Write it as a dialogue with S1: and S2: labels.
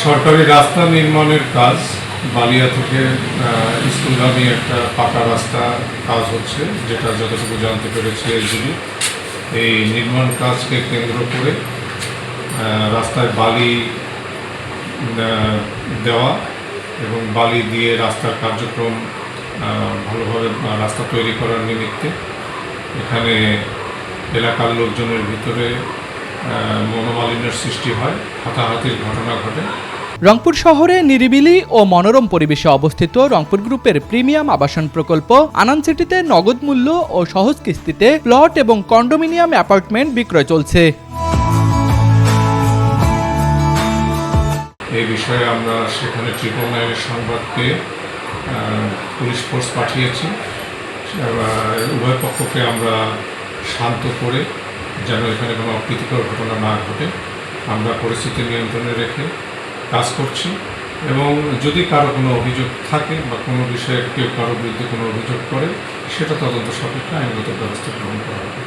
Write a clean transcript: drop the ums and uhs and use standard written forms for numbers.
S1: সরকারি রাস্তা নির্মাণের কাজ বালিয়া থেকে স্কুলগামী একটা পাকা রাস্তা কাজ হচ্ছে, যেটা যতটুকু জানতে পেরেছি এলজিবি এই নির্মাণ কাজকে কেন্দ্র করে রাস্তায় বালি দেওয়া এবং বালি দিয়ে রাস্তার কার্যক্রম ভালোভাবে রাস্তা তৈরি করার নিমিত্তে এখানে এলাকার লোকজনের ভিতরে মনোমালিন্যের সৃষ্টি হয়, হাতাহাতির ঘটনা ঘটে।
S2: রংপুর শহরে নিরিবিলি ও মনোরম পরিবেশে অবস্থিত রংপুর গ্রুপের প্রিমিয়াম আবাসন প্রকল্প আনান সিটিতে নগদ মূল্য ও সহজ কিস্তিতে প্লট এবং কন্ডোমিনিয়াম অ্যাপার্টমেন্ট বিক্রয় চলছে।
S1: এই বিষয়ে আমরা সেখানে 999 সংবাদ পেয়ে পুলিশ ফোর্স পাঠিয়েছি। উভয় পক্ষকে আমরা শান্ত করে যেন এখানে কোনো অপ্রীতিকর ঘটনা না ঘটে আমরা পরিস্থিতি নিয়ন্ত্রণে রেখে কাজ করছি, এবং যদি কারো কোনো অভিযোগ থাকে বা কোনো বিষয়ে কেউ কারো বিরুদ্ধে কোনো অভিযোগ করে সেটা তদন্ত সাপেক্ষে আইনগত ব্যবস্থা গ্রহণ করা হবে।